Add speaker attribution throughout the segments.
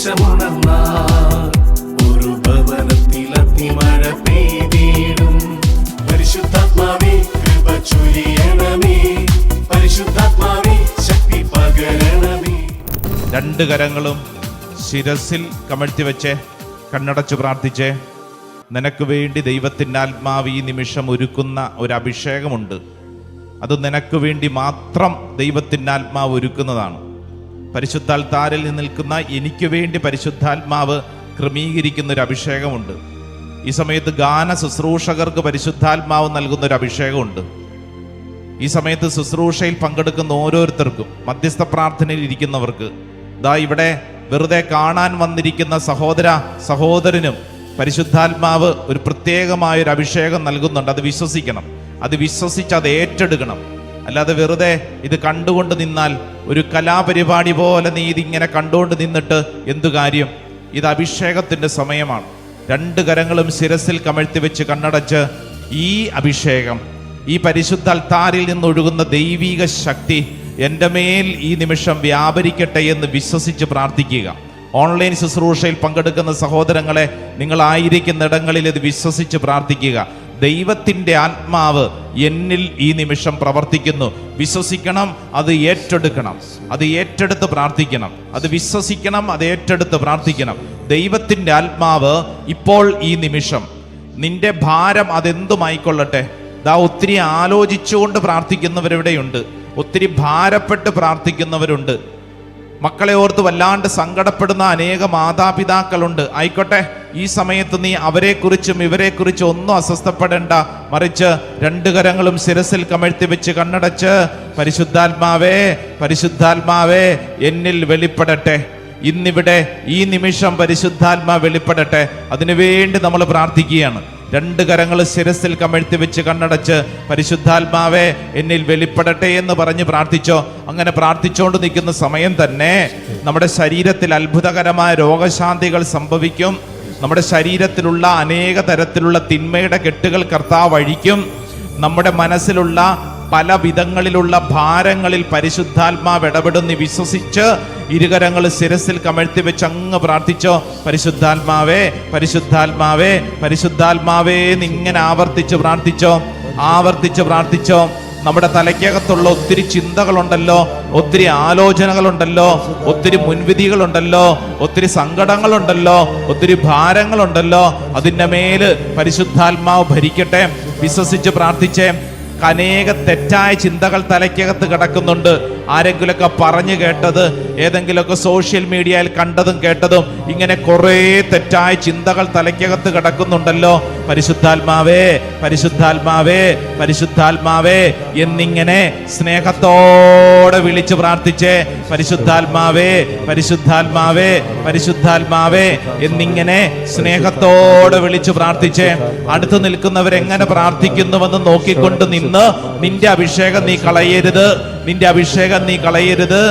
Speaker 1: നിമിഷമുണർന്നാൽ ഒരു ഭവനത്തിൽ അഗ്നിമഴ പെയ്തിടും. പരിശുദ്ധാത്മാവേ കൃപ ചൊരിയണമേ, പരിശുദ്ധാത്മാവേ ശക്തി പകരണമേ.
Speaker 2: രണ്ട് കരങ്ങളും ശിരസിൽ കമഴ്ത്തി വെച്ച് കണ്ണടച്ചു പ്രാർത്ഥിച്ചേ. നിനക്ക് വേണ്ടി ദൈവത്തിൻ്റെ ആത്മാവ് ഈ നിമിഷം ഒരുക്കുന്ന ഒരു അഭിഷേകമുണ്ട്. അത് നിനക്ക് വേണ്ടി മാത്രം ദൈവത്തിൻ്റെ ആത്മാവ് ഒരുക്കുന്നതാണ്. പരിശുദ്ധാൽത്താരിൽ നിൽക്കുന്ന എനിക്ക് വേണ്ടി പരിശുദ്ധാത്മാവ് ക്രമീകരിക്കുന്ന ഒരു അഭിഷേകമുണ്ട്. ഈ സമയത്ത് ഗാന ശുശ്രൂഷകർക്ക് പരിശുദ്ധാത്മാവ് നൽകുന്ന ഒരു അഭിഷേകമുണ്ട്. ഈ സമയത്ത് ശുശ്രൂഷയിൽ പങ്കെടുക്കുന്ന ഓരോരുത്തർക്കും, മധ്യസ്ഥ പ്രാർത്ഥനയിൽ ഇരിക്കുന്നവർക്ക്, ദാ ഇവിടെ വെറുതെ കാണാൻ വന്നിരിക്കുന്ന സഹോദര സഹോദരനും പരിശുദ്ധാത്മാവ് ഒരു പ്രത്യേകമായൊരു അഭിഷേകം നൽകുന്നുണ്ട്. അത് വിശ്വസിക്കണം, അത് വിശ്വസിച്ച് അത് ഏറ്റെടുക്കണം. അല്ലാതെ വെറുതെ ഇത് കണ്ടുകൊണ്ട് നിന്നാൽ ഒരു കലാപരിപാടി പോലെ നീ ഇതിങ്ങനെ കണ്ടുകൊണ്ട് നിന്നിട്ട് എന്തു കാര്യം? ഇത് അഭിഷേകത്തിൻ്റെ സമയമാണ്. രണ്ട് കരങ്ങളും ശിരസിൽ കമഴ്ത്തി വെച്ച് കണ്ണടച്ച് ഈ അഭിഷേകം, ഈ പരിശുദ്ധ അൽത്താരിൽ നിന്നൊഴുകുന്ന ദൈവിക ശക്തി എൻ്റെ മേൽ ഈ നിമിഷം വ്യാപരിക്കട്ടെ എന്ന് വിശ്വസിച്ച് പ്രാർത്ഥിക്കുക. ഓൺലൈൻ ശുശ്രൂഷയിൽ പങ്കെടുക്കുന്ന സഹോദരങ്ങളെ, നിങ്ങളായിരിക്കുന്നിടങ്ങളിൽ ഇത് വിശ്വസിച്ച് പ്രാർത്ഥിക്കുക. ദൈവത്തിൻ്റെ ആത്മാവ് എന്നിൽ ഈ നിമിഷം പ്രവർത്തിക്കുന്നു. വിശ്വസിക്കണം, അത് ഏറ്റെടുക്കണം, അത് ഏറ്റെടുത്ത് പ്രാർത്ഥിക്കണം. അത് വിശ്വസിക്കണം, അത് ഏറ്റെടുത്ത് പ്രാർത്ഥിക്കണം. ദൈവത്തിൻ്റെ ആത്മാവ് ഇപ്പോൾ ഈ നിമിഷം നിന്റെ ഭാരം അതെന്തുമായിക്കൊള്ളട്ടെ. ദാ ഒത്തിരി ആലോചിച്ചുകൊണ്ട് പ്രാർത്ഥിക്കുന്നവരിവിടെയുണ്ട്, ഒത്തിരി ഭാരപ്പെട്ട് പ്രാർത്ഥിക്കുന്നവരുണ്ട്, മക്കളെ ഓർത്ത് വല്ലാണ്ട് സങ്കടപ്പെടുന്ന അനേക മാതാപിതാക്കളുണ്ട്. ആയിക്കോട്ടെ, ഈ സമയത്ത് നീ അവരെക്കുറിച്ചും ഇവരെക്കുറിച്ചും ഒന്നും അസ്വസ്ഥപ്പെടേണ്ട. മറിച്ച് രണ്ട് കരങ്ങളും ശിരസിൽ കമഴ്ത്തി വെച്ച് കണ്ണടച്ച് പരിശുദ്ധാത്മാവേ, പരിശുദ്ധാത്മാവേ എന്നിൽ വെളിപ്പെടട്ടെ. ഇന്നിവിടെ ഈ നിമിഷം പരിശുദ്ധാത്മാ വെളിപ്പെടട്ടെ. അതിനുവേണ്ടി നമ്മൾ പ്രാർത്ഥിക്കുകയാണ്. രണ്ട് കരങ്ങൾ ശിരസിൽ കമഴ്ത്തി വെച്ച് കണ്ണടച്ച് പരിശുദ്ധാത്മാവേ എന്നിൽ വെളിപ്പെടട്ടെ എന്ന് പറഞ്ഞ് പ്രാർത്ഥിച്ചോ. അങ്ങനെ പ്രാർത്ഥിച്ചുകൊണ്ട് നിൽക്കുന്ന സമയം തന്നെ നമ്മുടെ ശരീരത്തിൽ അത്ഭുതകരമായ രോഗശാന്തികൾ സംഭവിക്കും. നമ്മുടെ ശരീരത്തിലുള്ള അനേക തരത്തിലുള്ള തിന്മയുടെ കെട്ടുകൾ കർത്താവ് അഴിക്കും. നമ്മുടെ മനസ്സിലുള്ള പല വിധങ്ങളിലുള്ള ഭാരങ്ങളിൽ പരിശുദ്ധാത്മാവ് ഇടപെടുന്ന വിശ്വസിച്ച് ഇരുകരങ്ങൾ ശിരസിൽ കമഴ്ത്തി വെച്ച് അങ്ങ് പ്രാർത്ഥിച്ചോ. പരിശുദ്ധാത്മാവേ, പരിശുദ്ധാത്മാവേ, പരിശുദ്ധാത്മാവേ എന്നിങ്ങനെ ആവർത്തിച്ച് പ്രാർത്ഥിച്ചോ, ആവർത്തിച്ച് പ്രാർത്ഥിച്ചോ. നമ്മുടെ തലയ്ക്കകത്തുള്ള ഒത്തിരി ചിന്തകളുണ്ടല്ലോ, ഒത്തിരി ആലോചനകളുണ്ടല്ലോ, ഒത്തിരി മുൻവിധികളുണ്ടല്ലോ, ഒത്തിരി സങ്കടങ്ങളുണ്ടല്ലോ, ഒത്തിരി ഭാരങ്ങളുണ്ടല്ലോ. അതിൻ്റെ മേല് പരിശുദ്ധാത്മാവ് ഭരിക്കട്ടെ. വിശ്വസിച്ച് പ്രാർത്ഥിച്ചേ. അനേക തെറ്റായ ചിന്തകൾ തലയ്ക്കകത്ത് കിടക്കുന്നുണ്ട്. ആരെങ്കിലുമൊക്കെ പറഞ്ഞു കേട്ടത്, ഏതെങ്കിലുമൊക്കെ സോഷ്യൽ മീഡിയയിൽ കണ്ടതും കേട്ടതും, ഇങ്ങനെ കുറേ തെറ്റായ ചിന്തകൾ തലയ്ക്കകത്ത് കിടക്കുന്നുണ്ടല്ലോ. പരിശുദ്ധാത്മാവേ, പരിശുദ്ധാത്മാവേ, പരിശുദ്ധാത്മാവേ എന്നിങ്ങനെ സ്നേഹത്തോടെ വിളിച്ച് പ്രാർത്ഥിച്ചേ. പരിശുദ്ധാത്മാവേ, പരിശുദ്ധാത്മാവേ, പരിശുദ്ധാത്മാവേ എന്നിങ്ങനെ സ്നേഹത്തോടെ വിളിച്ച് പ്രാർത്ഥിച്ചേ. അടുത്ത് നിൽക്കുന്നവരെങ്ങനെ പ്രാർത്ഥിക്കുന്നുവെന്ന് നോക്കിക്കൊണ്ട് നിന്ന് നിന്റെ അഭിഷേകം നീ കളയരുത്, നിന്റെ അഭിഷേകം നീ കളയരുത്.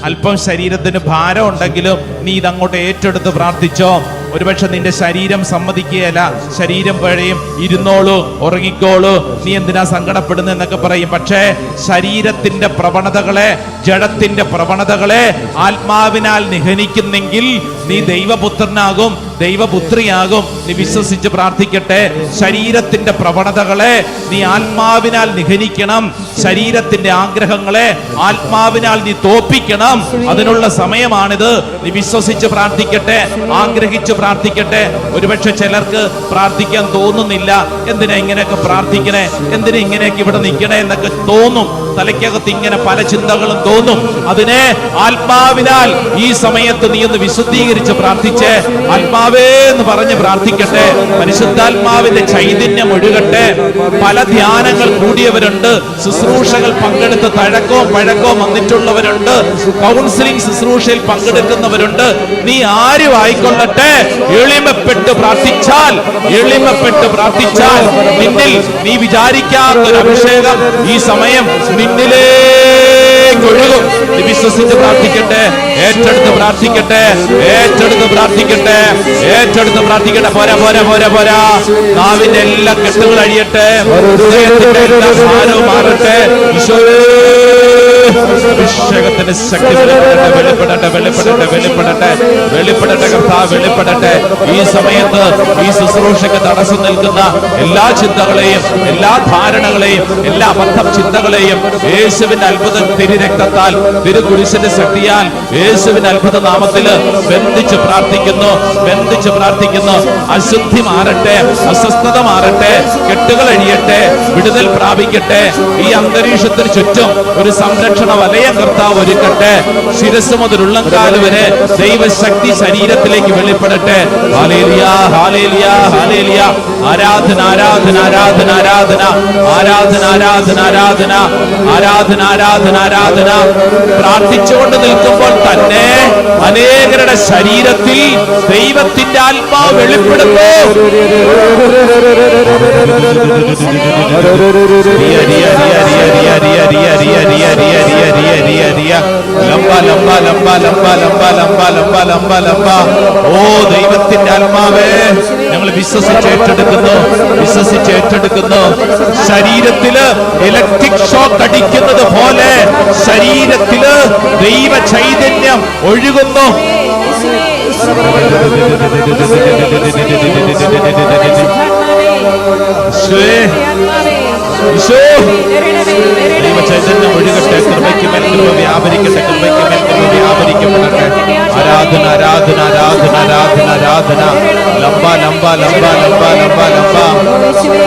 Speaker 2: അല്പം ശരീരത്തിന് ഭാരം ഉണ്ടെങ്കിലും നീ ഇതങ്ങോട്ട് ഏറ്റെടുത്ത് പ്രാർത്ഥിച്ചോ. ഒരുപക്ഷെ നിന്റെ ശരീരം സമ്മതിക്കുകയല്ല, ശരീരം പഴയും, ഇരുന്നോളൂ, ഉറങ്ങിക്കോളൂ, നീ എന്തിനാ സങ്കടപ്പെടുന്നു എന്നൊക്കെ പറയും. പക്ഷേ ശരീരത്തിന്റെ പ്രവണതകളെ, ജഡത്തിന്റെ പ്രവണതകളെ ആത്മാവിനാൽ നിഹനിക്കുന്നെങ്കിൽ നീ ദൈവപുത്രനാകും, ദൈവപുത്രിയാകും. നീ വിശ്വസിച്ച് പ്രാർത്ഥിക്കട്ടെ. ശരീരത്തിന്റെ പ്രവണതകളെ നീ ആത്മാവിനാൽ നിഹനിക്കണം. ശരീരത്തിന്റെ ആഗ്രഹങ്ങളെ ആത്മാവിനാൽ നീ തോപ്പിക്കണം. അതിനുള്ള സമയമാണിത്. നീ വിശ്വസിച്ച് പ്രാർത്ഥിക്കട്ടെ, ആഗ്രഹിച്ച് പ്രാർത്ഥിക്കട്ടെ. ഒരുപക്ഷെ ചിലർക്ക് പ്രാർത്ഥിക്കാൻ തോന്നുന്നില്ല. എന്തിനാ ഇങ്ങനെയൊക്കെ പ്രാർത്ഥിക്കണേ, എന്തിനാ ഇങ്ങനെയൊക്കെ ഇവിടെ നിൽക്കണേ എന്നൊക്കെ തോന്നും. തലയ്ക്കകത്ത് ഇങ്ങനെ പല ചിന്തകളും തോന്നും. അതിനെ ആത്മാവിനാൽ ഈ സമയത്ത് നീ ഒന്ന് വിശുദ്ധീകരിച്ച് പ്രാർത്ഥിച്ച് ആത്മാവേ എന്ന് പറഞ്ഞ് പ്രാർത്ഥിക്കട്ടെ. പരിശുദ്ധാത്മാവിന്റെ ചൈതന്യം ഒഴുകട്ടെ. പല ധ്യാനങ്ങൾ കൂടിയവരുണ്ട്, ശുശ്രൂഷകൾ പങ്കെടുത്ത് തഴക്കവും പഴക്കവും വന്നിട്ടുള്ളവരുണ്ട്, കൗൺസിലിംഗ് ശുശ്രൂഷയിൽ പങ്കെടുക്കുന്നവരുണ്ട്. നീ ആരും ആയിക്കൊള്ളട്ടെ, എളിമപ്പെട്ട് പ്രാർത്ഥിച്ചാൽ, എളിമപ്പെട്ട് പ്രാർത്ഥിച്ചാൽ നിന്നിൽ നീ വിചാരിക്കാത്തൊരു അഭിഷേകം ഈ സമയം നിന്നിലേക്ക് ഒഴുകും. നീ വിശ്വസിച്ച് പ്രാർത്ഥിക്കട്ടെ, ഏറ്റെടുത്ത് പ്രാർത്ഥിക്കട്ടെ, ഏറ്റെടുത്ത് പ്രാർത്ഥിക്കട്ടെ, ഏറ്റെടുത്ത് പ്രാർത്ഥിക്കട്ടെ. പോരാ പോരാ പോരാ പോരാ. നാവിന്റെ എല്ലാ കെട്ടുകൾ അഴിയട്ടെ, ഹൃദയത്തിന്റെ എല്ലാ ഭാരവും മാറട്ടെ. ഈശോയേ അഭിഷേകത്തിന്റെ ശക്തി വെളിപ്പെടട്ടെ, വെളിപ്പെടട്ടെ, വെളിപ്പെടട്ടെ, വെളിപ്പെടട്ടെ, വെളിപ്പെടട്ടെ കർത്താവ്, വെളിപ്പെടട്ടെ. ഈ സമയത്ത് ഈ ശുശ്രൂഷയ്ക്ക് തടസ്സം നിൽക്കുന്ന എല്ലാ ചിന്തകളെയും, എല്ലാ ധാരണകളെയും, എല്ലാ അബദ്ധ ചിന്തകളെയും യേശുവിന്റെ അത്ഭുത തിരുരക്തത്താൽ, തിരുകുരിശിന്റെ ശക്തിയാൽ, യേശുവിന്റെ അത്ഭുത നാമത്തില് ബന്ധിച്ച് പ്രാർത്ഥിക്കുന്നു, ബന്ധിച്ച് പ്രാർത്ഥിക്കുന്നു. അശുദ്ധി മാറട്ടെ, അസ്വസ്ഥത മാറട്ടെ, കെട്ടുകൾ അഴിയട്ടെ, വിടുതൽ പ്രാപിക്കട്ടെ. ഈ അന്തരീക്ഷത്തിന് ചുറ്റും ഒരു സംരക്ഷണ വലയം കർത്താവ് ഒരുക്കട്ടെ. ശിരസ് മുതൽ ഉള്ളംകാല് വരെ ദൈവശക്തി ശരീരത്തിലേക്ക് വെളിപ്പെടട്ടെ. ഹല്ലേലൂയ, ഹല്ലേലൂയ, ഹല്ലേലൂയ. ആരാധന, ആരാധന, ആരാധന, ആരാധന, ആരാധന, ആരാധന, ആരാധന, ആരാധന, ആരാധന, ആരാധന. പ്രാർത്ഥിച്ചുകൊണ്ട് നിൽക്കുമ്പോൾ തന്നെ അനേകരുടെ ശരീരത്തിൽ ദൈവത്തിന്റെ ആത്മാവ് വെളിപ്പെടുന്നു. ഓ ദൈവത്തിന്റെ ആത്മാവേ, ഞങ്ങൾ വിശ്വസിച്ചേറ്റെടുക്കുന്നു, വിശ്വസിച്ചേറ്റെടുക്കുന്നു. ശരീരത്തില് ഇലക്ട്രിക് ഷോക്ക് അടിക്കുന്നത് പോലെ ശരീരത്തില് ദൈവ ചൈതന്യം ഒഴുകുന്നു. ദൈവചൈതന്യം ഒഴുകട്ടെ, കൃപയ്ക്ക് മേൽ കൃപ വ്യാപരിക്കട്ടെ, കൃപയ്ക്ക് മേൽ കൃപ വ്യാപരിക്കപ്പെടട്ടെ. ആരാധന, ആരാധന, ആരാധന, ആരാധന, ആരാധന. ലംബ ലംബ ലംബ ലംബ ലംബ ലംബ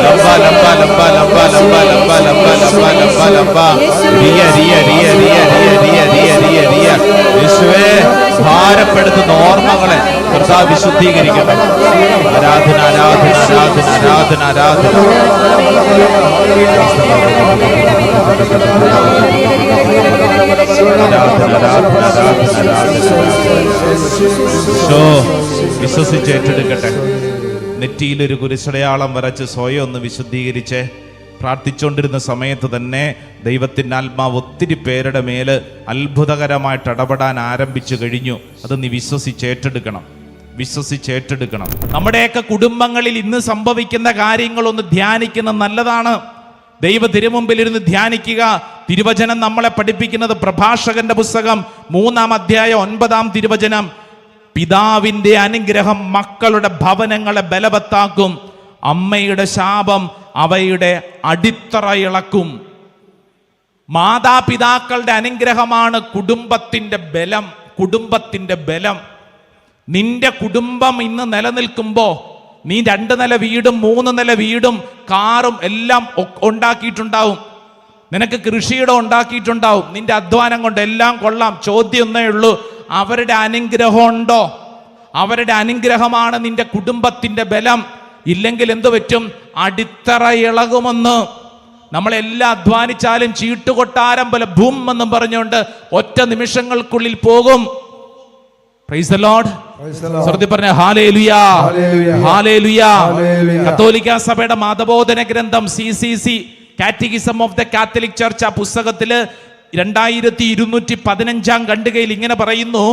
Speaker 2: ലംബ ലംബ ലംബ ലംബ ലംബ ലംബ ലംബ ലംബ ലംബ ലംബ റിയ റിയ റിയ റിയ റിയ റിയ റിയ റിയ റിയ. യേശുവേ, ഭാരപ്പെടുത്തുന്ന ഓർമ്മകളെ കർത്താവ് വിശുദ്ധീകരിക്കണം. ആരാധന, ആരാധന, ആരാധന, ആരാധന, ആരാധന. വിശ്വസിച്ച് ഏറ്റെടുക്കട്ടെ. നെറ്റിയിലൊരു കുരിശടയാളം വരച്ച് സ്വയം ഒന്ന് വിശുദ്ധീകരിച്ച് പ്രാർത്ഥിച്ചുകൊണ്ടിരുന്ന സമയത്ത് തന്നെ ദൈവത്തിൻ്റെ ആത്മാവ് ഒത്തിരി പേരുടെ മേല് അത്ഭുതകരമായിട്ട് ഇടപെടാൻ ആരംഭിച്ചു കഴിഞ്ഞു. അത് നീ വിശ്വസിച്ചേറ്റെടുക്കണം, വിശ്വസിച്ചേറ്റെടുക്കണം. നമ്മുടെയൊക്കെ കുടുംബങ്ങളിൽ ഇന്ന് സംഭവിക്കുന്ന കാര്യങ്ങളൊന്ന് ധ്യാനിക്കുന്നത് നല്ലതാണ്. ദൈവ തിരുമുമ്പിലിരുന്ന് ധ്യാനിക്കുക. തിരുവചനം നമ്മളെ പഠിപ്പിക്കുന്നത് പ്രഭാഷകന്റെ പുസ്തകം 3-ാം അധ്യായം 9-ാം തിരുവചനം, പിതാവിന്റെ അനുഗ്രഹം മക്കളുടെ ഭവനങ്ങളെ ബലവത്താക്കും, അമ്മയുടെ ശാപം അവയുടെ അടിത്തറ ഇളക്കും. മാതാപിതാക്കളുടെ അനുഗ്രഹമാണ് കുടുംബത്തിന്റെ ബലം, കുടുംബത്തിന്റെ ബലം. നിന്റെ കുടുംബം ഇന്ന് നിലനിൽക്കുമ്പോ നീ 2 നില വീടും 3 നില വീടും കാറും എല്ലാം ഉണ്ടാക്കിയിട്ടുണ്ടാവും. നിനക്ക് കൃഷിയിടം ഉണ്ടാക്കിയിട്ടുണ്ടാവും. നിന്റെ അധ്വാനം കൊണ്ട് എല്ലാം കൊള്ളാം. ചോദ്യം ഒന്നേ ഉള്ളൂ, അവരുടെ അനുഗ്രഹം ഉണ്ടോ? അവരുടെ അനുഗ്രഹമാണ് നിന്റെ കുടുംബത്തിന്റെ ബലം. ഇല്ലെങ്കിൽ എന്തു പറ്റും? അടിത്തറ ഇളകുമെന്ന്. നമ്മളെല്ലാം അധ്വാനിച്ചാലും ചീട്ടുകൊട്ടാരം പോലെ ഭൂം എന്നും പറഞ്ഞുകൊണ്ട് ഒറ്റ നിമിഷങ്ങൾക്കുള്ളിൽ പോകും. Price the Lord. സ്വർത്തി പറഞ്ഞ ഹല്ലേലൂയ, ഹല്ലേലൂയ. കത്തോലിക്ക സഭയുടെ മതബോധന ഗ്രന്ഥം CCC catechism of the Catholic church, ആ പുസ്തകത്തില് 2215 ഖണ്ഡികയിൽ ഇങ്ങനെ പറയുന്നു: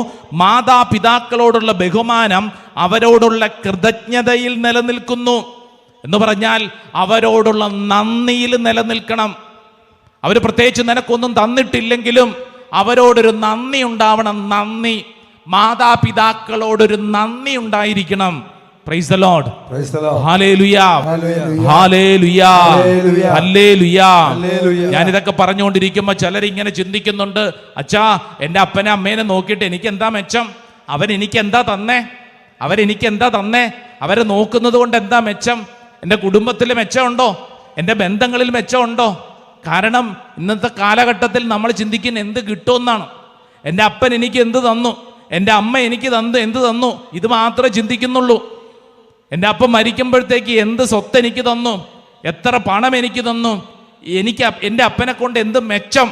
Speaker 2: മാതാപിതാക്കളോടുള്ള ബഹുമാനം അവരോടുള്ള കൃതജ്ഞതയിൽ നിലനിൽക്കുന്നു. എന്ന് പറഞ്ഞാൽ അവരോടുള്ള നന്ദിയിൽ നിലനിൽക്കണം. അവർ പ്രത്യേകിച്ച് നിനക്കൊന്നും തന്നിട്ടില്ലെങ്കിലും അവരോടൊരു നന്ദി ഉണ്ടാവണം. നന്ദി, മാതാപിതാക്കളോടൊരു നന്ദി ഉണ്ടായിരിക്കണം. Price the lord. ഹല്ലേലൂയ, ഹല്ലേലൂയ, ഹല്ലേലൂയ. ഞാനിതൊക്കെ പറഞ്ഞുകൊണ്ടിരിക്കുമ്പോൾ ചിലരിങ്ങനെ ചിന്തിക്കുന്നുണ്ട്, അച്ഛാ എൻ്റെ അപ്പനെ അമ്മേനെ നോക്കിയിട്ട് എനിക്ക് എന്താ മെച്ചം? അവരെനിക്ക് എന്താ തന്നേ? അവരെ നോക്കുന്നത് കൊണ്ട് എന്താ മെച്ചം? എൻ്റെ കുടുംബത്തിൽ മെച്ചമുണ്ടോ? എൻ്റെ ബന്ധങ്ങളിൽ മെച്ചമുണ്ടോ? കാരണം ഇന്നത്തെ കാലഘട്ടത്തിൽ നമ്മൾ ചിന്തിക്കുന്ന എന്ത് കിട്ടുമെന്നാണ്. എൻ്റെ അപ്പൻ എനിക്ക് എന്ത് തന്നു, എൻ്റെ അമ്മ എനിക്ക് എന്ത് തന്നു, ഇത് മാത്രമേ ചിന്തിക്കുന്നുള്ളൂ. എൻ്റെ അപ്പൻ മരിക്കുമ്പോഴത്തേക്ക് എന്ത് സ്വത്ത് എനിക്ക് തന്നു, എത്ര പണം എനിക്ക് തന്നു, എൻ്റെ അപ്പനെ കൊണ്ട് എന്ത് മെച്ചം,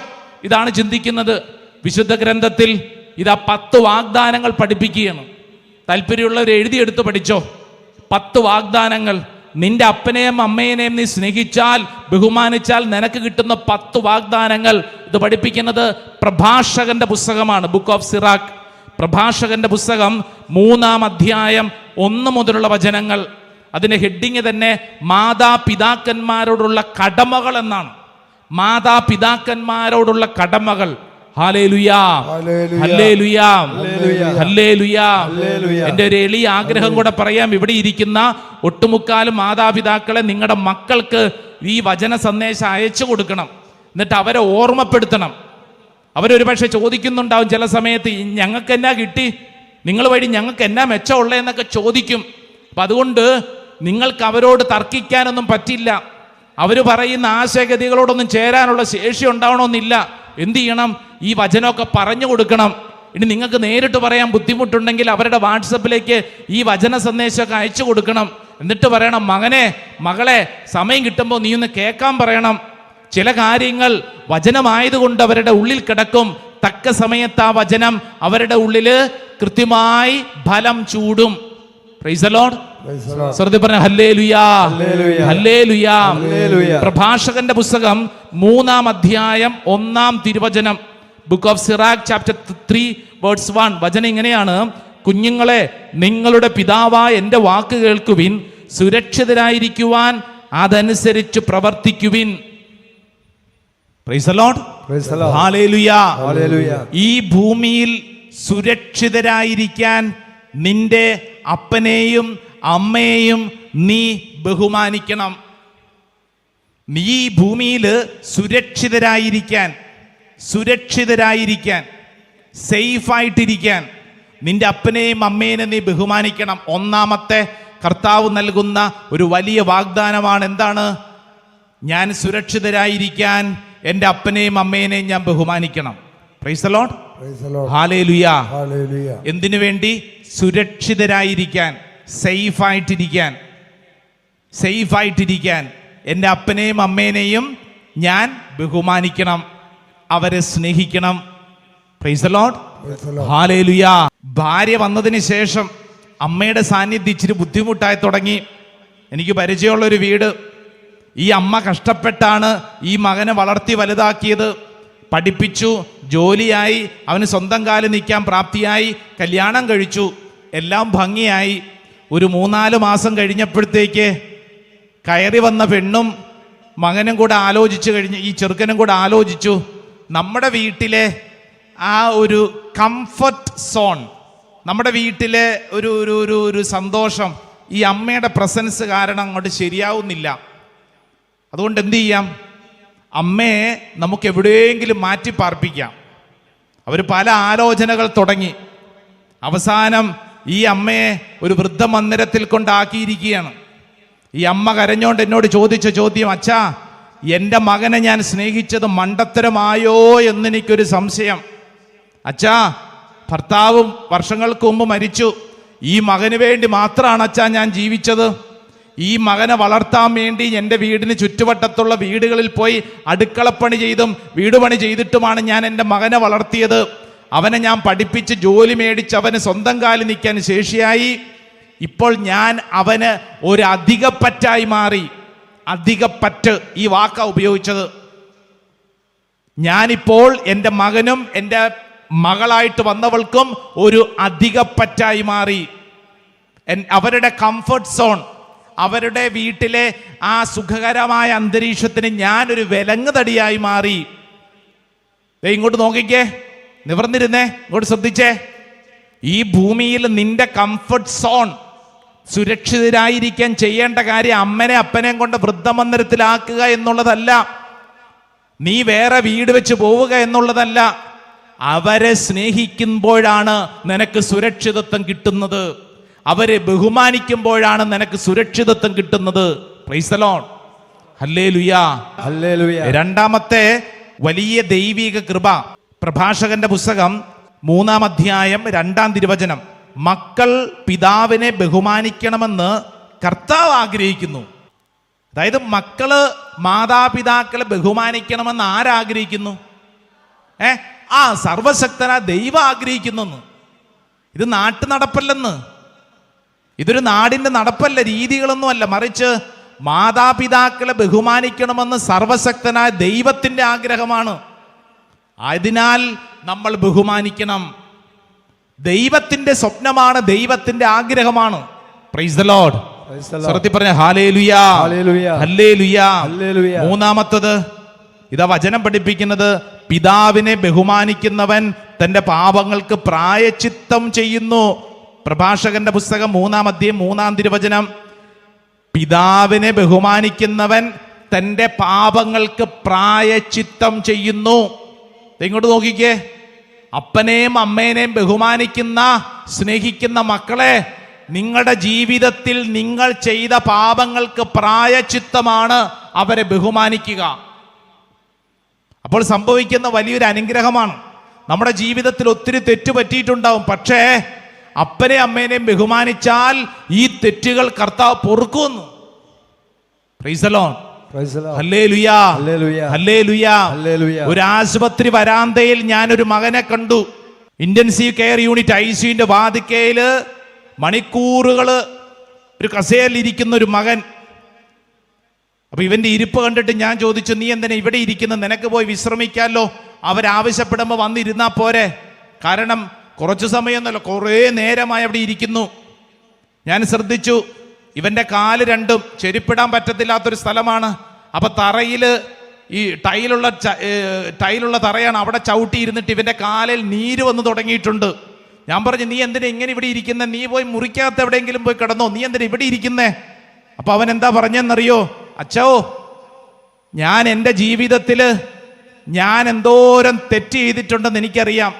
Speaker 2: ഇതാണ് ചിന്തിക്കുന്നത്. വിശുദ്ധ ഗ്രന്ഥത്തിൽ ഇതാ 10 വാഗ്ദാനങ്ങൾ പഠിപ്പിക്കുകയാണ്. താല്പര്യമുള്ളവർ എഴുതിയെടുത്ത് പഠിച്ചോ. 10 വാഗ്ദാനങ്ങൾ. നിന്റെ അപ്പനെയും അമ്മേനെയും നീ സ്നേഹിച്ചാൽ, ബഹുമാനിച്ചാൽ നിനക്ക് കിട്ടുന്ന 10 വാഗ്ദാനങ്ങൾ. ഇത് പഠിപ്പിക്കുന്നത് പ്രഭാഷകന്റെ പുസ്തകമാണ്, ബുക്ക് ഓഫ് സിറാഖ്. പ്രഭാഷകന്റെ പുസ്തകം 3-ാം അധ്യായം 1 മുതലുള്ള വചനങ്ങൾ. അതിന്റെ ഹെഡിങ് തന്നെ മാതാപിതാക്കന്മാരോടുള്ള കടമകൾ എന്നാണ്. മാതാപിതാക്കന്മാരോടുള്ള കടമകൾ. ഹല്ലേലൂയാ, ഹല്ലേലൂയാ, ഹല്ലേലൂയാ. എൻ്റെ ഒരു എളിയ ആഗ്രഹം കൂടെ പറയാം. ഇവിടെ ഇരിക്കുന്ന ഒട്ടുമുക്കാലും മാതാപിതാക്കളെ നിങ്ങളുടെ മക്കൾക്ക് ഈ വചന സന്ദേശം അയച്ചു കൊടുക്കണം. എന്നിട്ട് അവരെ ഓർമ്മപ്പെടുത്തണം. അവരൊരു പക്ഷെ ചോദിക്കുന്നുണ്ടാവും ചില സമയത്ത്, ഞങ്ങൾക്ക് എന്നാ കിട്ടി, നിങ്ങൾ വഴി ഞങ്ങൾക്ക് എന്നാ മെച്ചമുള്ളതെന്നൊക്കെ ചോദിക്കും. അപ്പം അതുകൊണ്ട് നിങ്ങൾക്ക് അവരോട് തർക്കിക്കാനൊന്നും പറ്റില്ല. അവർ പറയുന്ന ആശയഗതികളോടൊന്നും ചേരാനുള്ള ശേഷി ഉണ്ടാവണമെന്നില്ല. എന്ത് ചെയ്യണം? ഈ വചനമൊക്കെ പറഞ്ഞു കൊടുക്കണം. ഇനി നിങ്ങൾക്ക് നേരിട്ട് പറയാൻ ബുദ്ധിമുട്ടുണ്ടെങ്കിൽ അവരുടെ വാട്സപ്പിലേക്ക് ഈ വചന സന്ദേശമൊക്കെ അയച്ചു കൊടുക്കണം. എന്നിട്ട് പറയണം, മകനെ മകളെ സമയം കിട്ടുമ്പോൾ നീ ഒന്ന് കേൾക്കാൻ പറയണം. ചില കാര്യങ്ങൾ വചനമായതുകൊണ്ട് അവരുടെ ഉള്ളിൽ കിടക്കും. തക്ക സമയത്ത് ആ വചനം അവരുടെ ഉള്ളില് കൃത്യമായി ഫലം ചൂടും. Price the Lord. ശ്രദ്ധ പറഞ്ഞ ഹല്ലേലൂയാ, ഹല്ലേലൂയാ. പ്രഭാഷകന്റെ പുസ്തകം 3-ാം അധ്യായം 1-ാം തിരുവചനം, ബുക്ക് ഓഫ് സിറാഖ് ചാപ്റ്റർ 3:1. വചനം ഇങ്ങനെയാണ്: കുഞ്ഞുങ്ങളെ, നിങ്ങളുടെ പിതാവായ എൻ്റെ വാക്ക് കേൾക്കുവിൻ, സുരക്ഷിതരായിരിക്കുവാൻ അതനുസരിച്ച് പ്രവർത്തിക്കുവിൻ. പ്രൈസ് ദി ലോർഡ്, ഹല്ലേലൂയാ. ഈ ഭൂമിയിൽ സുരക്ഷിതരായിരിക്കാൻ നിന്റെ അപ്പനെയും അമ്മയെയും നീ ബഹുമാനിക്കണം. നീ ഈ ഭൂമിയിൽ സുരക്ഷിതരായിരിക്കാൻ സേഫായിട്ടിരിക്കാൻ നിന്റെ അപ്പനെയും അമ്മേനെ നീ ബഹുമാനിക്കണം. ഒന്നാമത്തെ കർത്താവ് നൽകുന്ന ഒരു വലിയ വാഗ്ദാനമാണ്. എന്താണ്? ഞാൻ സുരക്ഷിതരായിരിക്കാൻ എൻ്റെ അപ്പനെയും അമ്മേനെയും ഞാൻ ബഹുമാനിക്കണം. പ്രൈസ് ദി ലോർഡ്, ഹല്ലേലൂയാ. എന്തിനു വേണ്ടി? സുരക്ഷിതരായിരിക്കാൻ, സേഫായിട്ടിരിക്കാൻ എൻ്റെ അപ്പനെയും അമ്മേനെയും ഞാൻ ബഹുമാനിക്കണം, അവരെ സ്നേഹിക്കണം. പ്രൈസ് ദി ലോർഡ്, ഹല്ലേലൂയാ. ഭാര്യ വന്നതിന് ശേഷം അമ്മയുടെ സാന്നിധ്യം ഇച്ചിരി ബുദ്ധിമുട്ടായി തുടങ്ങി. എനിക്ക് പരിചയമുള്ളൊരു വീട്. ഈ അമ്മ കഷ്ടപ്പെട്ടാണ് ഈ മകനെ വളർത്തി വലുതാക്കിയത്, പഠിപ്പിച്ചു, ജോലിയായി, അവന് സ്വന്തം കാലിൽ നിൽക്കാൻ പ്രാപ്തിയായി, കല്യാണം കഴിച്ചു, എല്ലാം ഭംഗിയായി. ഒരു 3-4 മാസം കഴിഞ്ഞപ്പോഴത്തേക്ക് കയറി വന്ന പെണ്ണും മകനും കൂടെ ആലോചിച്ചു കഴിഞ്ഞ്, ഈ ചെറുക്കനും കൂടെ ആലോചിച്ചു, നമ്മുടെ വീട്ടിലെ ആ ഒരു കംഫർട്ട് സോൺ, നമ്മുടെ വീട്ടിലെ ഒരു സന്തോഷം ഈ അമ്മയുടെ പ്രസൻസ് കാരണം അങ്ങോട്ട് ശരിയാവുന്നില്ല. അതുകൊണ്ട് എന്ത് ചെയ്യാം? അമ്മയെ നമുക്ക് എവിടെയെങ്കിലും മാറ്റി പാർപ്പിക്കാം. അവർ പല ആലോചനകൾ തുടങ്ങി. അവസാനം ഈ അമ്മയെ ഒരു വൃദ്ധമന്ദിരത്തിൽ കൊണ്ടാക്കിയിരിക്കുകയാണ്. ഈ അമ്മ കരഞ്ഞോണ്ട് എന്നോട് ചോദിച്ച ചോദ്യം, അച്ഛാ, എൻ്റെ മകനെ ഞാൻ സ്നേഹിച്ചത് മണ്ടത്തരമായോ എന്നെനിക്കൊരു സംശയം. അച്ഛാ, ഭർത്താവ് വർഷങ്ങൾക്ക് മുമ്പ് മരിച്ചു. ഈ മകന് വേണ്ടി മാത്രമാണ് അച്ഛാ ഞാൻ ജീവിച്ചത്. ഈ മകനെ വളർത്താൻ വേണ്ടി എൻ്റെ വീടിന് ചുറ്റുവട്ടത്തുള്ള വീടുകളിൽ പോയി അടുക്കളപ്പണി ചെയ്തും വീടുപണി ചെയ്തിട്ടുമാണ് ഞാൻ എൻ്റെ മകനെ വളർത്തിയത്. അവനെ ഞാൻ പഠിപ്പിച്ച് ജോലി മേടിച്ച് അവന് സ്വന്തം കാലിൽ നിൽക്കാൻ ശേഷിയായി. ഇപ്പോൾ ഞാൻ അവന് ഒരു അധികപ്പറ്റായി മാറി. അധികപ്പറ്റ് ഈ വാക്കാ ഉപയോഗിച്ചത്. ഞാനിപ്പോൾ എൻ്റെ മകനും എൻ്റെ മകളായിട്ട് വന്നവൾക്കും ഒരു അധികപ്പറ്റായി മാറി. അവരുടെ കംഫർട്ട് സോൺ, അവരുടെ വീട്ടിലെ ആ സുഖകരമായ അന്തരീക്ഷത്തിന് ഞാനൊരു വിലങ്ങുതടിയായി മാറി. ഇങ്ങോട്ട് നോക്കിക്കേ, നിവർന്നിരുന്നേ, ഇങ്ങോട്ട് ശ്രദ്ധിച്ചേ. ഈ ഭൂമിയിൽ നിന്റെ കംഫർട്ട് സോൺ, സുരക്ഷിതരായിരിക്കാൻ ചെയ്യേണ്ട കാര്യം അമ്മനെ അപ്പനെയും കൊണ്ട് വൃദ്ധമന്ദിരത്തിലാക്കുക എന്നുള്ളതല്ല, നീ വേറെ വീട് വെച്ച് പോവുക എന്നുള്ളതല്ല. അവരെ സ്നേഹിക്കുമ്പോഴാണ് നിനക്ക് സുരക്ഷിതത്വം കിട്ടുന്നത്. അവരെ ബഹുമാനിക്കുമ്പോഴാണ് നിനക്ക് സുരക്ഷിതത്വം കിട്ടുന്നത്. Price the Lord, hallelujah, hallelujah. രണ്ടാമത്തെ വലിയ ദൈവിക കൃപ, പ്രഭാഷകന്റെ പുസ്തകം 3-ാം അധ്യായം 2-ാം തിരുവചനം. മക്കൾ പിതാവിനെ ബഹുമാനിക്കണമെന്ന് കർത്താവ് ആഗ്രഹിക്കുന്നു. അതായത് മക്കള് മാതാപിതാക്കളെ ബഹുമാനിക്കണമെന്ന് ആരാഗ്രഹിക്കുന്നു? സർവശക്തന ദൈവം ആഗ്രഹിക്കുന്നു. ഇത് നാട്ടു നടപ്പല്ലെന്ന്, ഇതൊരു നാടിന്റെ നടപ്പല്ല, രീതികളൊന്നും അല്ല, മറിച്ച് മാതാപിതാക്കളെ ബഹുമാനിക്കണമെന്ന് സർവശക്തനായ ദൈവത്തിന്റെ ആഗ്രഹമാണ്. അതിനാൽ നമ്മൾ ബഹുമാനിക്കണം. ദൈവത്തിന്റെ സ്വപ്നമാണ്, ദൈവത്തിന്റെ ആഗ്രഹമാണ്. Price the Lord. സ്വരത്തിൽ പറഞ്ഞ ഹല്ലേലൂയാ, ഹല്ലേലൂയാ. മൂന്നാമത്തത്, ഇതാ വചനം പഠിപ്പിക്കുന്നത്, പിതാവിനെ ബഹുമാനിക്കുന്നവൻ തൻ്റെ പാപങ്ങൾക്ക് പ്രായശ്ചിത്തം ചെയ്യുന്നു. പ്രഭാഷകന്റെ പുസ്തകം 3-ാം അധ്യായം 3-ാം തിരുവചനം. പിതാവിനെ ബഹുമാനിക്കുന്നവൻ തൻ്റെ പാപങ്ങൾക്ക് പ്രായശ്ചിത്തം ചെയ്യുന്നു. ഇങ്ങോട്ട് നോക്കിക്കേ, അപ്പനെയും അമ്മേനെയും ബഹുമാനിക്കുന്ന സ്നേഹിക്കുന്ന മക്കളെ, നിങ്ങളുടെ ജീവിതത്തിൽ നിങ്ങൾ ചെയ്ത പാപങ്ങൾക്ക് പ്രായശ്ചിത്തമാണ് അവരെ ബഹുമാനിക്കുക. അപ്പോൾ സംഭവിക്കുന്ന വലിയൊരു അനുഗ്രഹമാണ്. നമ്മുടെ ജീവിതത്തിൽ ഒത്തിരി തെറ്റ് പറ്റിയിട്ടുണ്ടാവും, പക്ഷേ അപ്പനെ അമ്മേനെയും ബഹുമാനിച്ചാൽ ഈ തെറ്റുകൾ കർത്താവ് പൊറുക്കുന്നു. Praise the lord. ഹല്ലേലൂയ, ഹല്ലേലൂയ. ഒരു ആശുപത്രി വരാന്തയിൽ ഞാനൊരു മകനെ കണ്ടു. ഇന്റൻസീവ് കെയർ യൂണിറ്റ് ICUവിന്റെ വാതിക്കയില് മണിക്കൂറുകള് ഒരു കസേരയിൽ ഇരിക്കുന്ന ഒരു മകൻ. അപ്പൊ ഇവന്റെ ഇരിപ്പ് കണ്ടിട്ട് ഞാൻ ചോദിച്ചു, നീ എന്തിനാ ഇവിടെ ഇരിക്കുന്നത്? നിനക്ക് പോയി വിശ്രമിക്കാമല്ലോ. അവരാവശ്യപ്പെടുമ്പോൾ വന്നിരുന്നാ പോരെ? കാരണം കുറച്ചു സമയമൊന്നുമല്ല, കുറേ നേരമായി അവിടെ ഇരിക്കുന്നു. ഞാൻ ശ്രദ്ധിച്ചു, ഇവന്റെ കാല് രണ്ടും ചെരുപ്പിടാൻ പറ്റത്തില്ലാത്തൊരു സ്ഥലമാണ്. അപ്പൊ തറയില് ഈ ടൈലുള്ള തറയാണ്, അവിടെ ചവിട്ടി ഇരുന്നിട്ട് ഇവന്റെ കാലിൽ നീര് വന്ന് തുടങ്ങിയിട്ടുണ്ട്. ഞാൻ പറഞ്ഞു, നീ എന്തിനാ ഇങ്ങനെ ഇവിടെ ഇരിക്കുന്നേ? നീ പോയി മുറിക്കകത്ത് എവിടെയെങ്കിലും പോയി കിടന്നോ, നീ എന്തിനാ ഇവിടെ ഇരിക്കുന്നേ? അപ്പൊ അവൻ എന്താ പറഞ്ഞെന്നറിയോ? അച്ഛോ, ഞാൻ എൻ്റെ ജീവിതത്തില് ഞാൻ എന്തോരം തെറ്റ് ചെയ്തിട്ടുണ്ടെന്ന് എനിക്കറിയാം.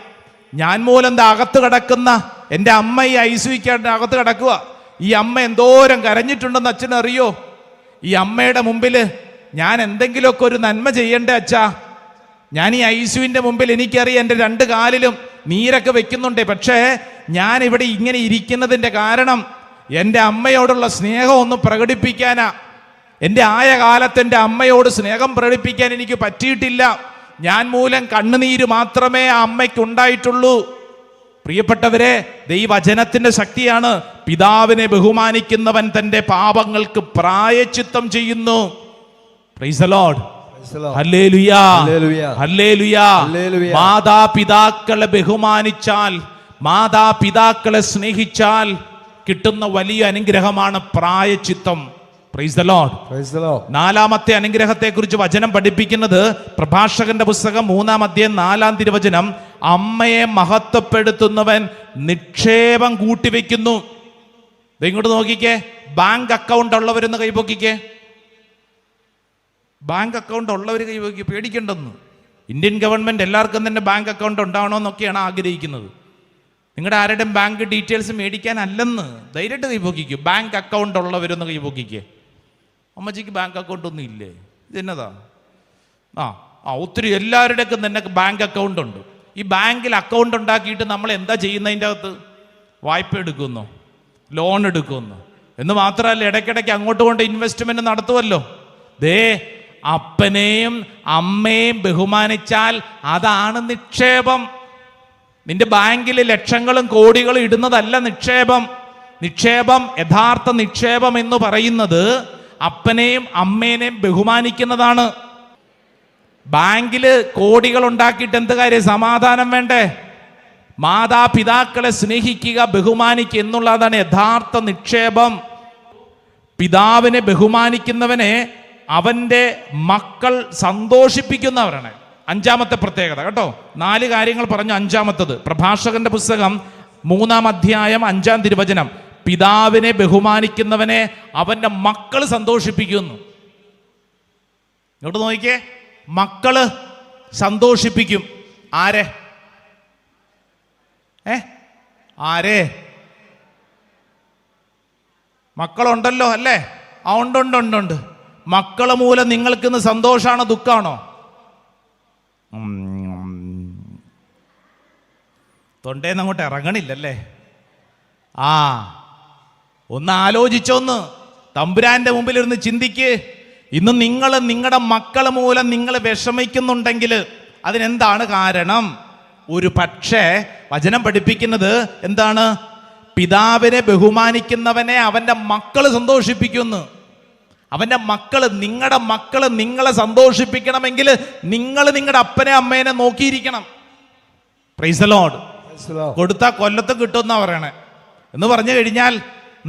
Speaker 2: ഞാൻ മൂലം എന്താ അകത്ത് കിടക്കുന്ന എൻ്റെ അമ്മ ഈ ICUവിന്റെ അകത്ത് കിടക്കുക. ഈ അമ്മ എന്തോരം കരഞ്ഞിട്ടുണ്ടെന്ന് അച്ഛനറിയോ? ഈ അമ്മയുടെ മുമ്പിൽ ഞാൻ എന്തെങ്കിലുമൊക്കെ ഒരു നന്മ ചെയ്യണ്ടേ അച്ഛാ? ഞാൻ ഈ ICUവിന്റെ മുമ്പിൽ എനിക്കറിയാം എൻ്റെ 2 കാലിലും നീരൊക്കെ വെക്കുന്നുണ്ടേ, പക്ഷേ ഞാൻ ഇവിടെ ഇങ്ങനെ ഇരിക്കുന്നതിൻ്റെ കാരണം എൻ്റെ അമ്മയോടുള്ള സ്നേഹം ഒന്ന് പ്രകടിപ്പിക്കാനാ. എൻ്റെ ആയ കാലത്ത് എൻ്റെ അമ്മയോട് സ്നേഹം പ്രകടിപ്പിക്കാൻ എനിക്ക് പറ്റിയിട്ടില്ല. ഞാൻ മൂലം കണ്ണുനീര് മാത്രമേ ആ അമ്മയ്ക്ക് ഉണ്ടായിട്ടുള്ളൂ. പ്രിയപ്പെട്ടവരെ, ദൈവവചനത്തിന്റെ ശക്തിയാണ്. പിതാവിനെ ബഹുമാനിക്കുന്നവൻ തൻ്റെ പാപങ്ങൾക്ക് പ്രായശ്ചിത്തം ചെയ്യുന്നു. Price the lord. ഹല്ലേലൂയ, ഹല്ലേലൂയ. മാതാപിതാക്കളെ ബഹുമാനിച്ചാൽ, മാതാപിതാക്കളെ സ്നേഹിച്ചാൽ കിട്ടുന്ന വലിയ അനുഗ്രഹമാണ് പ്രായശ്ചിത്തം. Price the Lord. 4ാമത്തെ അനുഗ്രഹത്തെ കുറിച്ച് വചനം പഠിപ്പിക്കുന്നത് പ്രഭാഷകന്റെ പുസ്തകം 3-ാം അധ്യായം 4-ാം തിരുവചനം. അമ്മയെ മഹത്വപ്പെടുത്തുന്നവൻ നിക്ഷേപം കൂട്ടിവെക്കുന്നു. ഇങ്ങോട്ട് നോക്കിക്കേ, ബാങ്ക് അക്കൗണ്ട് ഉള്ളവരെന്ന് കൈപൊക്കിക്കേ. ബാങ്ക് അക്കൗണ്ട് ഉള്ളവർ കൈപൊക്കി, പേടിക്കണ്ടെന്ന്. ഇന്ത്യൻ ഗവൺമെന്റ് എല്ലാവർക്കും തന്നെ ബാങ്ക് അക്കൗണ്ട് ഉണ്ടാവണമെന്നൊക്കെയാണ് ആഗ്രഹിക്കുന്നത്. നിങ്ങളുടെ ആരുടെയും ബാങ്ക് ഡീറ്റെയിൽസ് മേടിക്കാൻ അല്ലെന്ന് ധൈര്യമായിട്ട് കൈപൊക്കിക്കൂ. Bank account ഉള്ളവരൊന്ന് കൈപൊക്കിക്കേ. അമ്മച്ചിക്ക് ബാങ്ക് അക്കൗണ്ട് ഒന്നും ഇല്ലേ? ഇതെന്നതാ? ഒത്തിരി എല്ലാവരുടെയൊക്കെ തന്നെ ബാങ്ക് അക്കൗണ്ട് ഉണ്ട്. ഈ ബാങ്കിൽ അക്കൗണ്ട് ഉണ്ടാക്കിയിട്ട് നമ്മൾ എന്താ ചെയ്യുന്നതിൻ്റെ അകത്ത്? വായ്പ എടുക്കുന്നു, ലോൺ എടുക്കുന്നു എന്ന് മാത്രമല്ല, ഇടയ്ക്കിടയ്ക്ക് അങ്ങോട്ട് കൊണ്ട് ഇൻവെസ്റ്റ്മെന്റ് നടത്തുമല്ലോ. ദേ, അപ്പനെയും അമ്മയും ബഹുമാനിച്ചാൽ അതാണ് നിക്ഷേപം. നിന്റെ ബാങ്കിൽ ലക്ഷങ്ങളും കോടികളും ഇടുന്നതല്ല നിക്ഷേപം. നിക്ഷേപം, യഥാർത്ഥ നിക്ഷേപം എന്ന് പറയുന്നത് അപ്പനെയും അമ്മേനെയും ബഹുമാനിക്കുന്നതാണ്. ബാങ്കില് കോടികൾ ഉണ്ടാക്കിയിട്ട് എന്ത് കാര്യം? സമാധാനം വേണ്ടേ? മാതാപിതാക്കളെ സ്നേഹിക്കുക, ബഹുമാനിക്കുക എന്നുള്ളതാണ് യഥാർത്ഥ നിക്ഷേപം. പിതാവിനെ ബഹുമാനിക്കുന്നവനെ അവന്റെ മക്കൾ സന്തോഷിപ്പിക്കുന്നവരാണ്. 5ാമത്തെ പ്രത്യേകത കേട്ടോ. 4 കാര്യങ്ങൾ പറഞ്ഞു. 5ാമത്തത് പ്രഭാഷകന്റെ പുസ്തകം 3-ാം അധ്യായം 5-ാം തിരുവചനം. പിതാവിനെ ബഹുമാനിക്കുന്നവനെ അവന്റെ മക്കൾ സന്തോഷിപ്പിക്കുന്നു. ഇങ്ങോട്ട് നോക്കിക്കേ, മക്കള് സന്തോഷിപ്പിക്കും. ആരെ? ആരെ? മക്കളുണ്ടല്ലോ അല്ലേ? ഉണ്ട്. മക്കള് മൂലം നിങ്ങൾക്കിന്ന് സന്തോഷാണോ ദുഃഖാണോ? തൊണ്ടേന്ന് അങ്ങോട്ട് ഇറങ്ങണില്ലല്ലേ? ഒന്ന് ആലോചിച്ചൊന്ന്, തമ്പുരാന്റെ മുമ്പിൽ ഇരുന്ന് ചിന്തിക്ക്. ഇന്ന് നിങ്ങൾ നിങ്ങളുടെ മക്കൾ മൂലം നിങ്ങൾ വിഷമിക്കുന്നുണ്ടെങ്കിൽ അതിനെന്താണ് കാരണം? ഒരു പക്ഷേ വചനം പഠിപ്പിക്കുന്നത് എന്താണ്? പിതാവിനെ ബഹുമാനിക്കുന്നവനെ അവന്റെ മക്കള് സന്തോഷിപ്പിക്കുന്നു. അവന്റെ മക്കള്, നിങ്ങളുടെ മക്കള് നിങ്ങളെ സന്തോഷിപ്പിക്കണമെങ്കിൽ നിങ്ങൾ നിങ്ങളുടെ അപ്പനെ അമ്മേനെ നോക്കിയിരിക്കണം. Price the Lord. കൊടുത്താൽ കൊല്ലത്തും കിട്ടുമെന്നാ പറയണേ. എന്ന് പറഞ്ഞു കഴിഞ്ഞാൽ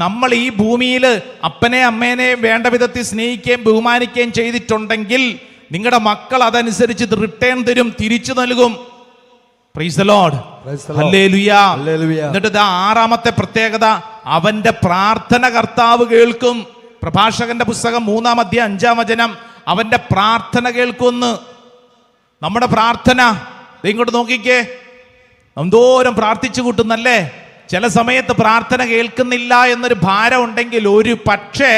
Speaker 2: നമ്മൾ ഈ ഭൂമിയിൽ അപ്പനെ അമ്മേനെ വേണ്ട വിധത്തിൽ സ്നേഹിക്കുകയും ബഹുമാനിക്കുകയും ചെയ്തിട്ടുണ്ടെങ്കിൽ നിങ്ങളുടെ മക്കൾ അതനുസരിച്ച് റിട്ടേൺ തരും, തിരിച്ചു നൽകും. Price the lord. ഹല്ലേലൂയ. എന്നിട്ട് ഇതാ ആറാമത്തെ പ്രത്യേകത, അവന്റെ പ്രാർത്ഥന കർത്താവ് കേൾക്കും. പ്രഭാഷകന്റെ പുസ്തകം 3-ാം അധ്യായം 5-ാം വചനം, അവന്റെ പ്രാർത്ഥന കേൾക്കുമെന്ന്. നമ്മുടെ പ്രാർത്ഥന ഇങ്ങോട്ട് നോക്കിക്കേ, എന്തോരം പ്രാർത്ഥിച്ചു കൂട്ടുന്നല്ലേ. ചില സമയത്ത് പ്രാർത്ഥന കേൾക്കുന്നില്ല എന്നൊരു ഭാരം ഉണ്ടെങ്കിൽ ഒരു പക്ഷേ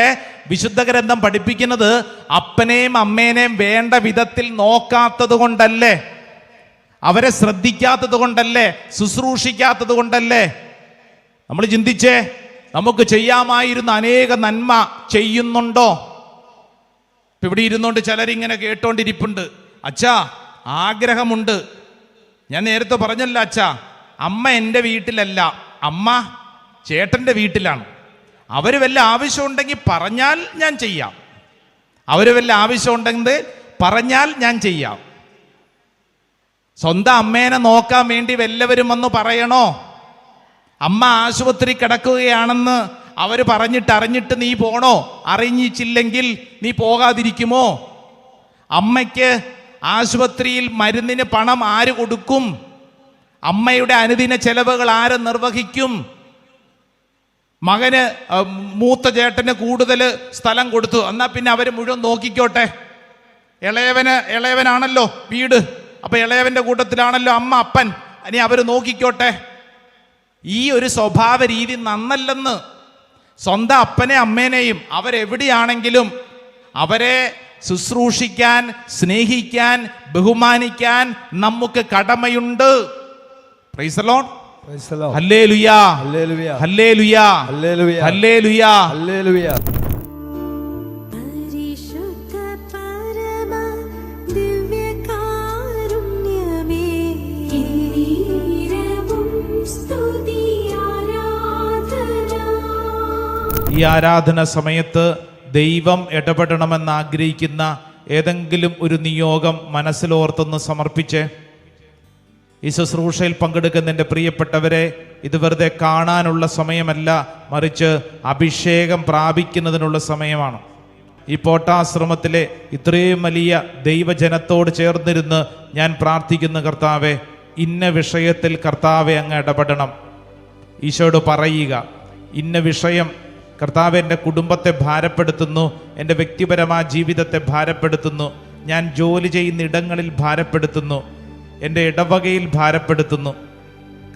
Speaker 2: വിശുദ്ധ ഗ്രന്ഥം പഠിപ്പിക്കുന്നത് അപ്പനെയും അമ്മേനെയും വേണ്ട വിധത്തിൽ നോക്കാത്തത് കൊണ്ടല്ലേ, അവരെ ശ്രദ്ധിക്കാത്തത് കൊണ്ടല്ലേ, ശുശ്രൂഷിക്കാത്തത് കൊണ്ടല്ലേ. നമ്മൾ ചിന്തിച്ചേ, നമുക്ക് ചെയ്യാമായിരുന്ന അനേക നന്മ ചെയ്യുന്നുണ്ടോ? ഇപ്പം ഇവിടെ ഇരുന്നുകൊണ്ട് ചിലരിങ്ങനെ കേട്ടോണ്ടിരിപ്പുണ്ട്. അച്ഛാ ആഗ്രഹമുണ്ട്, ഞാൻ നേരത്തെ പറഞ്ഞല്ല അച്ഛാ, അമ്മ എൻ്റെ വീട്ടിലല്ല, അമ്മ ചേട്ടൻ്റെ വീട്ടിലാണ്. അവർ വല്ല ആവശ്യമുണ്ടെങ്കിൽ പറഞ്ഞാൽ ഞാൻ ചെയ്യാം, അവർ വല്ല ആവശ്യമുണ്ടെങ്കിൽ പറഞ്ഞാൽ ഞാൻ ചെയ്യാം. സ്വന്തം അമ്മേനെ നോക്കാൻ വേണ്ടി വല്ലവരും വന്ന് പറയണോ? അമ്മ ആശുപത്രി കിടക്കുകയാണെന്ന് അവർ അറിഞ്ഞിട്ട് നീ പോണോ? അറിയിച്ചില്ലെങ്കിൽ നീ പോകാതിരിക്കുമോ? അമ്മയ്ക്ക് ആശുപത്രിയിൽ മരുന്നിന് പണം ആര് കൊടുക്കും? അമ്മയുടെ അനുദിന ചെലവുകൾ ആര് നിർവഹിക്കും? മകന് മൂത്ത ചേട്ടന് കൂടുതൽ സ്ഥലം കൊടുത്തു, എന്നാ പിന്നെ അവർ മുഴുവൻ നോക്കിക്കോട്ടെ. ഇളയവനാണല്ലോ വീട്, അപ്പൊ ഇളയവന്റെ കൂട്ടത്തിലാണല്ലോ അമ്മ അപ്പൻ, ഇനി അവർ നോക്കിക്കോട്ടെ. ഈ ഒരു സ്വഭാവ രീതി നന്നല്ലെന്ന്. സ്വന്തം അപ്പനെ അമ്മേനെയും അവരെവിടെയാണെങ്കിലും അവരെ ശുശ്രൂഷിക്കാൻ, സ്നേഹിക്കാൻ, ബഹുമാനിക്കാൻ നമുക്ക് കടമയുണ്ട്. Praise the lord. ഹല്ലേലൂയ. ഹല്ലേലൂയ. ഹല്ലേലൂയ. ഹല്ലേലൂയ.
Speaker 3: പരിശുദ്ധ പരമ ദിവ്യകാരുണ്യമേ, സ്തുതി ആരാധന.
Speaker 2: ഈ ആരാധന സമയത്ത് ദൈവം ഇടപെടണമെന്ന് ആഗ്രഹിക്കുന്ന ഏതെങ്കിലും ഒരു നിയോഗം മനസ്സിലോർത്തൊന്ന് സമർപ്പിച്ചേ. ഈ ശുശ്രൂഷയിൽ പങ്കെടുക്കുന്ന എൻ്റെ പ്രിയപ്പെട്ടവരെ, ഇത് വെറുതെ കാണാനുള്ള സമയമല്ല, മറിച്ച് അഭിഷേകം പ്രാപിക്കുന്നതിനുള്ള സമയമാണ്. ഈ പോട്ടാശ്രമത്തിലെ ഇത്രയും വലിയ ദൈവജനത്തോട് ചേർന്നിരുന്ന് ഞാൻ പ്രാർത്ഥിക്കുന്ന കർത്താവെ, ഇന്ന വിഷയത്തിൽ കർത്താവെ അങ്ങ് ഇടപെടണം. ഈശോയോട് പറയുക, ഇന്ന വിഷയം കർത്താവ് എൻ്റെ കുടുംബത്തെ ഭാരപ്പെടുത്തുന്നു, എൻ്റെ വ്യക്തിപരമായ ജീവിതത്തെ ഭാരപ്പെടുത്തുന്നു, ഞാൻ ജോലി ചെയ്യുന്ന ഇടങ്ങളിൽ ഭാരപ്പെടുത്തുന്നു, എൻ്റെ ഇടവകയിൽ ഭാരപ്പെടുത്തുന്നു.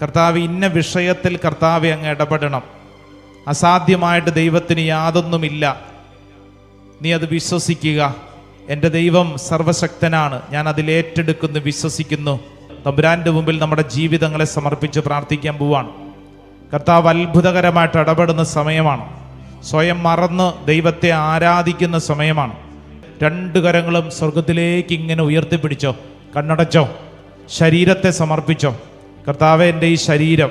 Speaker 2: കർത്താവ് ഇന്ന വിഷയത്തിൽ കർത്താവെ അങ്ങ് ഇടപെടണം. അസാധ്യമായിട്ട് ദൈവത്തിന് യാതൊന്നുമില്ല. നീ അത് വിശ്വസിക്കുക. എൻ്റെ ദൈവം സർവശക്തനാണ്, ഞാൻ അതിലേറ്റെടുക്കുന്നു, വിശ്വസിക്കുന്നു. തമ്പുരാൻ്റെ മുമ്പിൽ നമ്മുടെ ജീവിതങ്ങളെ സമർപ്പിച്ച് പ്രാർത്ഥിക്കാൻ പോവാണ്. കർത്താവ് അത്ഭുതകരമായിട്ട് ഇടപെടുന്ന സമയമാണ്. സ്വയം മറന്ന് ദൈവത്തെ ആരാധിക്കുന്ന സമയമാണ്. രണ്ട് കരങ്ങളും സ്വർഗത്തിലേക്ക് ഇങ്ങനെ ഉയർത്തിപ്പിടിച്ചോ, കണ്ണടച്ചോ, ശരീരത്തെ സമർപ്പിച്ചോ. കർത്താവെ, എൻ്റെ ഈ ശരീരം,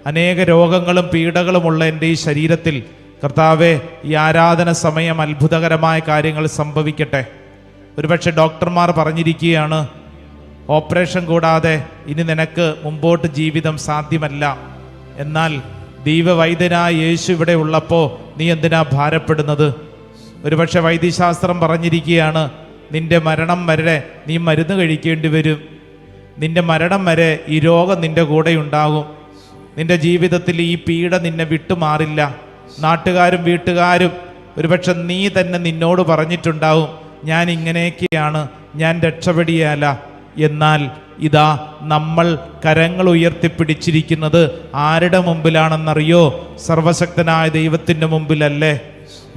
Speaker 2: അനേക രോഗങ്ങളും പീഡകളുമുള്ള എൻ്റെ ഈ ശരീരത്തിൽ കർത്താവെ, ഈ ആരാധന സമയം അത്ഭുതകരമായ കാര്യങ്ങൾ സംഭവിക്കട്ടെ. ഒരുപക്ഷെ ഡോക്ടർമാർ പറഞ്ഞിരിക്കുകയാണ്, ഓപ്പറേഷൻ കൂടാതെ ഇനി നിനക്ക് മുമ്പോട്ട് ജീവിതം സാധ്യമല്ല. എന്നാൽ ദൈവവൈദ്യനായ യേശു ഇവിടെ ഉള്ളപ്പോൾ നീ എന്തിനാ ഭാരപ്പെടുന്നത്? ഒരുപക്ഷെ വൈദ്യശാസ്ത്രം പറഞ്ഞിരിക്കുകയാണ്, നിന്റെ മരണം വരെ നീ മരുന്ന് കഴിക്കേണ്ടി വരും. നിന്റെ മരണം വരെ ഈ രോഗം നിന്റെ കൂടെ ഉണ്ടാകും. നിന്റെ ജീവിതത്തിൽ ഈ പീഡ നിന്നെ വിട്ടുമാറില്ല. നാട്ടുകാരും വീട്ടുകാരും ഒരുപക്ഷെ നീ തന്നെ നിന്നോട് പറഞ്ഞിട്ടുണ്ടാവും, ഞാൻ ഇങ്ങനെയൊക്കെയാണ്, ഞാൻ രക്ഷപ്പെടിയാല. എന്നാൽ ഇതാ നമ്മൾ കരങ്ങൾ ഉയർത്തിപ്പിടിച്ചിരിക്കുന്നത് ആരുടെ മുമ്പിലാണെന്നറിയോ? സർവശക്തനായ ദൈവത്തിൻ്റെ മുമ്പിലല്ലേ?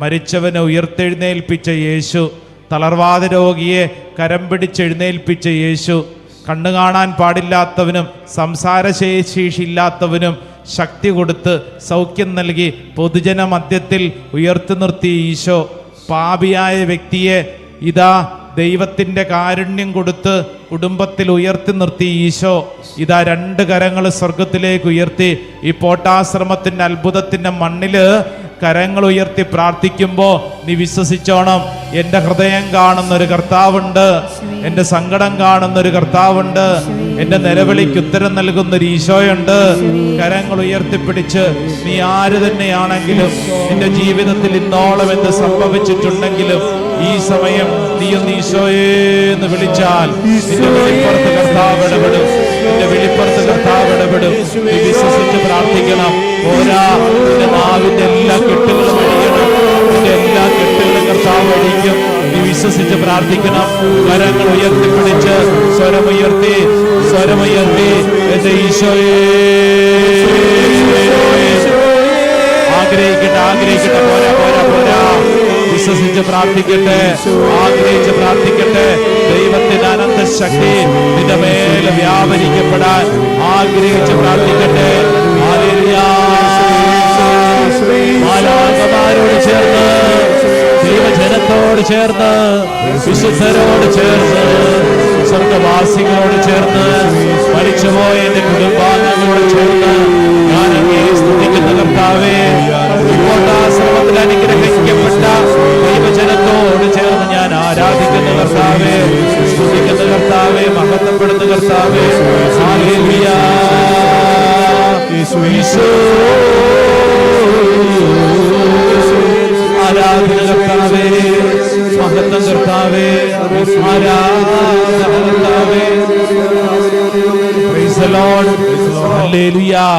Speaker 2: മരിച്ചവനെ ഉയർത്തെഴുന്നേൽപ്പിച്ച യേശു, തളർവാദ രോഗിയെ കരം പിടിച്ചെഴുന്നേൽപ്പിച്ച യേശു, കണ്ണു കാണാൻ പാടില്ലാത്തവനും സംസാരശേഷിയില്ലാത്തവനും ശക്തി കൊടുത്ത് സൗഖ്യം നൽകി പൊതുജന മധ്യത്തിൽ ഉയർത്തി നിർത്തിയ ഈശോ, പാപിയായ വ്യക്തിയെ ഇതാ ദൈവത്തിൻ്റെ കാരുണ്യം കൊടുത്ത് കുടുംബത്തിൽ ഉയർത്തി നിർത്തി ഈശോ, ഇതാ രണ്ട് കരങ്ങൾ സ്വർഗത്തിലേക്ക് ഉയർത്തി ഈ പോട്ടാശ്രമത്തിൻ്റെ അത്ഭുതത്തിൻ്റെ മണ്ണില് കരങ്ങൾ ഉയർത്തി പ്രാർത്ഥിക്കുമ്പോൾ നീ വിശ്വസിച്ചോണം, എൻ്റെ ഹൃദയം കാണുന്ന ഒരു കർത്താവുണ്ട്, എൻ്റെ സങ്കടം കാണുന്ന ഒരു കർത്താവുണ്ട്, എൻ്റെ നിലവിളിക്ക് ഉത്തരം നൽകുന്ന ഒരു ഈശോയുണ്ട്. കരങ്ങൾ ഉയർത്തിപ്പിടിച്ച് നീ ആര് തന്നെയാണെങ്കിലും, നിന്റെ ജീവിതത്തിൽ ഇന്നോളം എന്ത് സംഭവിച്ചിട്ടുണ്ടെങ്കിലും ഈ സമയം നീ ഒന്ന് ഈശോയെ എന്ന് വിളിച്ചാൽ നിന്റെ വെളിപ്പുറത്ത് കർത്താവ് ഇടപെടും. നിന്റെ വെളിപ്പുറത്ത് കർത്താവ് ഇടപെടും. നീ വിശ്വസിച്ച് പ്രാർത്ഥിക്കണം. പോരാ, നിന്റെ നാവിന്റെ എല്ലാ കെട്ടുകളും അഴിയണം. നിന്റെ എല്ലാ കെട്ടുകളും കർത്താവ് അഴിക്കും. നീ വിശ്വസിച്ച് പ്രാർത്ഥിക്കണം. കരങ്ങൾ ഉയർത്തിപ്പിടിച്ച് സ്വരമുയർത്തി എന്റെ ഈശോയെ ആഗ്രഹിക്കട്ടെ. പോരാ. വിശ്വസിച്ച് പ്രാർത്ഥിക്കട്ടെ, ആഗ്രഹിച്ച് പ്രാർത്ഥിക്കട്ടെ. ദൈവത്തിന്റെ അനന്ത ശക്തി നിന്റെ മേലെ വ്യാപരിക്കപ്പെടാൻ ആഗ്രഹിച്ച് പ്രാർത്ഥിക്കട്ടെ. മാലാഖമാരോട് ചേർന്ന്, ദൈവജനത്തോട് ചേർന്ന്, വിശുദ്ധരോട് ചേർന്ന്, സ്വർഗവാസികളോട് ചേർന്ന്, മരിച്ചുപോയ എന്റെ കുടുംബാംഗങ്ങളോട് ചേർന്ന് ഞാൻ അങ്ങേ സ്തുതിക്കുന്ന കർത്താവേ, ശ്രമത്തിൽ അനുഗ്രഹിക്കപ്പെട്ട ദൈവജനത്തോട് ചേർന്ന് ഞാൻ ആരാധിക്കുന്ന കർത്താവേ, സ്തുതിക്കുന്ന കർത്താവേ, മഹത്വപ്പെടുന്ന കർത്താവേ. ഹല്ലേലൂയ. ആരാധന കർത്താവേ, മഹത്വം കർത്താവേ, ആരാധന കർത്താവേ. Praise the Lord. Hallelujah.